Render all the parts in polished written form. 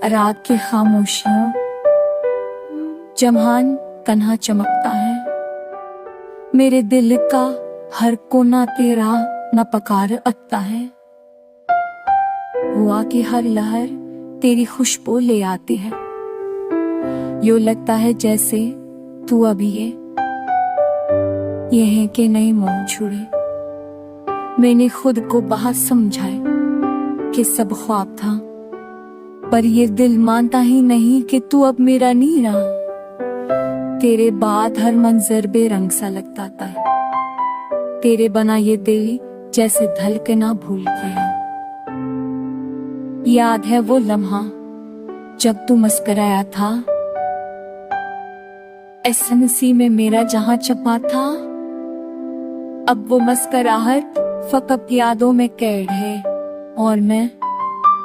रात की खामोशियों जम्हान तन्हा चमकता है। मेरे दिल का हर कोना तेरा न पकार अटता है। हुआ कि हर लहर तेरी खुशबू ले आती है। यूं लगता है जैसे तू अभी ये है कि नहीं मुंह छुड़े। मैंने खुद को बहुत समझाया कि सब ख्वाब था, पर ये दिल मानता ही नहीं कि तू अब मेरा नहीं रहा। तेरे बाद हर मंजर बेरंग सा लगता था। तेरे बना ये दिल जैसे धड़कना भूल गया। याद है वो लम्हा जब तू मुस्कुराया था, एहसासी में मेरा जहां छपा था। अब वो मुस्कुराहट फकत यादों में कैद है और मैं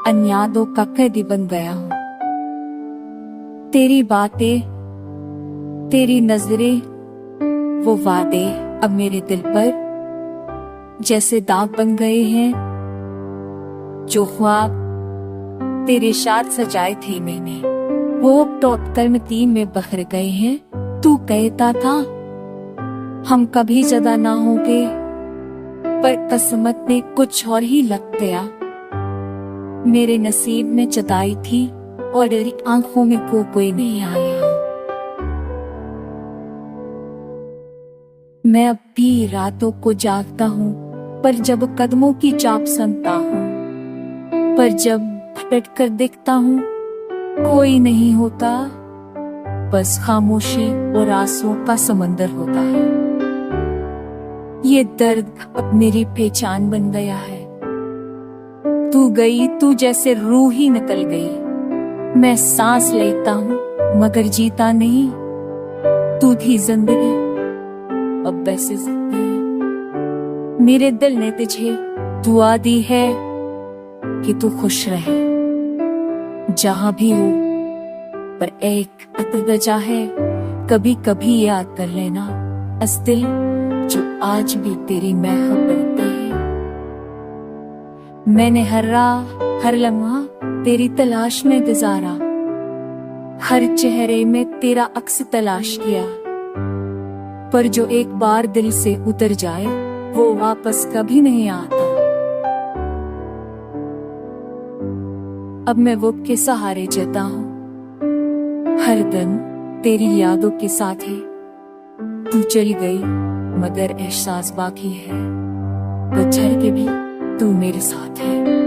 अन यादों का कैदी बन गया हूं। तेरी बातें, तेरी नजरें, वो वादे अब मेरे दिल पर जैसे दाग बन गए हैं। जो ख्वाब तेरे साथ सजाए थे मैंने, वो अब टूट कर मिट्टी में बखर गए हैं। तू कहता था हम कभी जुदा ना होंगे, पर किस्मत ने कुछ और ही लग गया। मेरे नसीब में जुदाई थी और तेरी आंखों में कोई नहीं आया। मैं अब भी रातों को जागता हूँ, पर जब कदमों की चाप सुनता हूँ, पर जब भटक कर देखता हूँ कोई नहीं होता, बस खामोशी और आंसुओं का समंदर होता है। ये दर्द अब मेरी पहचान बन गया है। तू गई, तू जैसे रूह ही निकल गई। मैं सांस लेता हूँ मगर जीता नहीं। तू थी जिंदगी अब वैसे जिंदगी। मेरे दिल ने तुझे दुआ दी है कि तू खुश रहे जहां भी हो, पर एक अतवजा है कभी कभी याद कर लेना इस दिल जो आज भी तेरी महक करते हैं। मैंने हर राह हर लम्हा तेरी तलाश में गुजारा, हर चेहरे में तेरा अक्स तलाश किया, पर जो एक बार दिल से उतर जाए वो वापस कभी नहीं आता। अब मैं वो के सहारे जीता हूँ, हर दिन तेरी यादों के साथ ही। तू चली गई मगर एहसास बाकी है, पत्थर के भी तू मेरे साथ है।